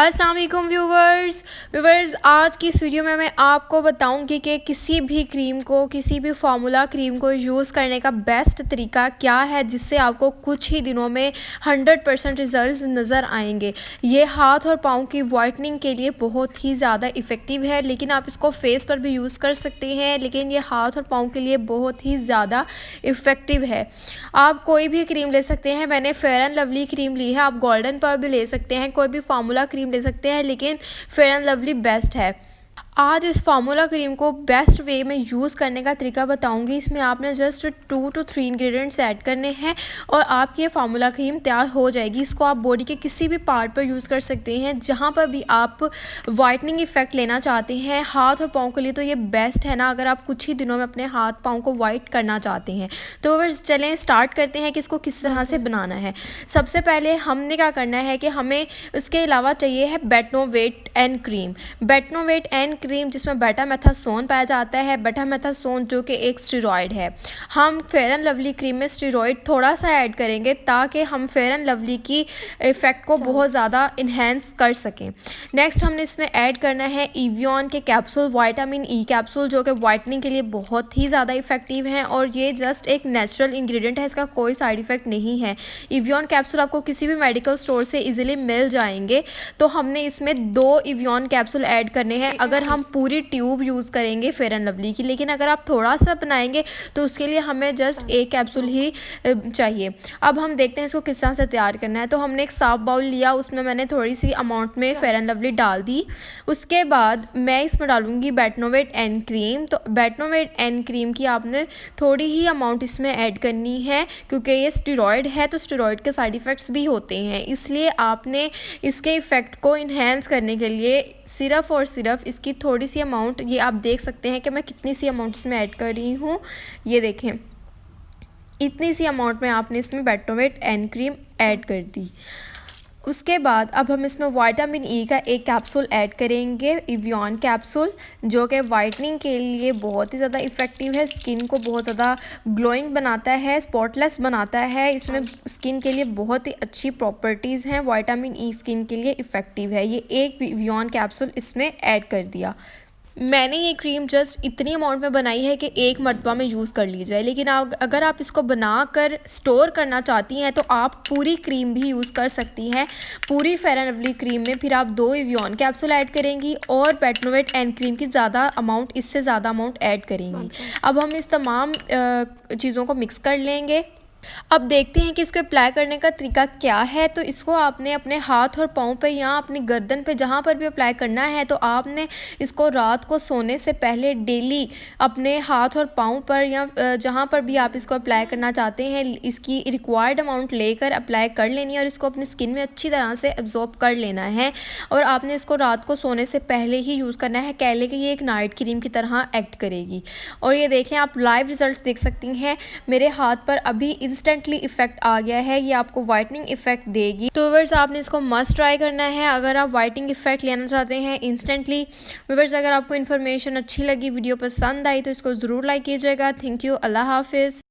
अस्सलाम वालेकुम व्यूवर्स आज की इस वीडियो में मैं आपको बताऊंगी कि किसी भी क्रीम को, किसी भी फार्मूला क्रीम को यूज़ करने का बेस्ट तरीका क्या है जिससे आपको कुछ ही दिनों में 100% रिजल्ट्स नज़र आएंगे। ये हाथ और पाँव की वाइटनिंग के लिए बहुत ही ज़्यादा इफ़ेक्टिव है, लेकिन आप इसको फेस पर भी यूज़ कर सकते हैं, लेकिन ये हाथ और पाँव के लिए बहुत ही ज़्यादा इफ़ेक्टिव है। आप कोई भी क्रीम ले सकते हैं, मैंने फेयर एंड लवली क्रीम ली है, आप गोल्डन पर भी ले सकते हैं, कोई भी फार्मूला क्रीम ले सकते हैं, लेकिन फेयर एंड लवली बेस्ट है। आज इस फार्मूला क्रीम को बेस्ट वे में यूज़ करने का तरीका बताऊंगी। इसमें आपने जस्ट 2 to 3 इंग्रेडिएंट्स ऐड करने हैं और आपकी ये फार्मूला क्रीम तैयार हो जाएगी। इसको आप बॉडी के किसी भी पार्ट पर यूज़ कर सकते हैं, जहाँ पर भी आप वाइटनिंग इफेक्ट लेना चाहते हैं। हाथ और पाँव के लिए तो ये बेस्ट है ना, अगर आप कुछ ही दिनों में अपने हाथ पाँव को वाइट करना चाहते हैं। तो बस चलें स्टार्ट करते हैं कि इसको किस तरह से बनाना है। सबसे पहले हमने क्या करना है कि हमें इसके अलावा चाहिए है Betnovate and cream. Betnovate and cream जिसमें बेटामेथासोन पाया जाता है। बेटामेथासोन जो कि एक स्टेरॉयड है। हम फेयर एंड लवली क्रीम में स्टेरॉयड थोड़ा सा ऐड करेंगे ताकि हम फेयर एंड लवली की इफ़ेक्ट को बहुत ज़्यादा इन्हेंस कर सकें। नेक्स्ट हमने इसमें ऐड करना है इवियन के कैप्सूल, विटामिन ई कैप्सूल, जो कि वाइटनिंग के लिए बहुत ही ज़्यादा इफ़ेक्टिव हैं और ये जस्ट एक नेचुरल इंग्रेडिएंट है, इसका कोई साइड इफ़ेक्ट नहीं है। इवियन कैप्सूल आपको किसी भी मेडिकल स्टोर से इजीली मिल जाएंगे। तो हमने इसमें 2 इवियन कैप्सूल ऐड करने हैं अगर हम पूरी ट्यूब यूज़ करेंगे फेयर एंड लवली की, लेकिन अगर आप थोड़ा सा बनाएंगे तो उसके लिए हमें जस्ट एक कैप्सूल ही चाहिए। अब हम देखते हैं इसको किस तरह से तैयार करना है। तो हमने एक साफ बाउल लिया, उसमें मैंने थोड़ी सी अमाउंट में फेयर एंड लवली डाल दी। उसके बाद मैं इसमें डालूंगी बेटनोवेट एंड क्रीम। तो बेटनोवेट एंड क्रीम की आपने थोड़ी ही अमाउंट इसमें ऐड करनी है, क्योंकि ये स्टेरॉयड है तो स्टेरॉयड के साइड इफ़ेक्ट्स भी होते हैं, इसलिए आपने इसके इफ़ेक्ट को इन्हेंस करने के लिए सिर्फ़ और सिर्फ इसकी थोड़ी सी अमाउंट, ये आप देख सकते हैं कि मैं कितनी सी अमाउंट इसमें ऐड कर रही हूँ। ये देखें, इतनी सी अमाउंट में आपने इसमें बेटनोवेट एंड क्रीम ऐड कर दी। उसके बाद अब हम इसमें विटामिन ई का एक कैप्सूल ऐड करेंगे, इवियन कैप्सूल, जो कि वाइटनिंग के लिए बहुत ही ज़्यादा इफ़ेक्टिव है, स्किन को बहुत ज़्यादा ग्लोइंग बनाता है, स्पॉटलेस बनाता है। इसमें स्किन के लिए बहुत ही अच्छी प्रॉपर्टीज़ हैं। विटामिन ई स्किन के लिए इफ़ेक्टिव है। ये एक इवियन कैप्सूल इसमें ऐड कर दिया। मैंने ये क्रीम जस्ट इतनी अमाउंट में बनाई है कि एक मरतबा में यूज़ कर ली जाए, लेकिन अगर आप इसको बना कर स्टोर करना चाहती हैं तो आप पूरी क्रीम भी यूज़ कर सकती हैं। पूरी फेयर एंड लवली क्रीम में फिर आप 2 इवियन कैप्सूल ऐड करेंगी और बेटनोवेट एंड क्रीम की ज़्यादा अमाउंट, इससे ज़्यादा अमाउंट ऐड करेंगी। अब हम इस तमाम चीज़ों को मिक्स कर लेंगे। अब देखते हैं कि इसको अप्लाई करने का तरीका क्या है। तो इसको आपने अपने हाथ और पाँव पे या अपनी गर्दन पे जहाँ पर भी अप्लाई करना है, तो आपने इसको रात को सोने से पहले डेली अपने हाथ और पाँव पर या जहाँ पर भी आप इसको अप्लाई करना चाहते हैं, इसकी रिक्वायर्ड अमाउंट लेकर अप्लाई कर लेनी है और इसको अपनी स्किन में अच्छी तरह से एब्जॉर्ब कर लेना है। और आपने इसको रात को सोने से पहले ही यूज़ करना है। कह लें कि ये एक नाइट क्रीम की तरह एक्ट करेगी। और ये देखें, आप लाइव रिजल्ट देख सकती हैं। मेरे हाथ पर अभी इंस्टेंटली इफेक्ट आ गया है, ये आपको वाइटनिंग इफेक्ट देगी। तो व्यूअर्स, आपने इसको मस्ट ट्राई करना है अगर आप वाइटनिंग इफेक्ट लेना चाहते हैं इंस्टेंटली। व्यूअर्स, अगर आपको इन्फॉर्मेशन अच्छी लगी, वीडियो पसंद आई, तो इसको ज़रूर लाइक कीजिएगा। थैंक यू, अल्लाह हाफिज़।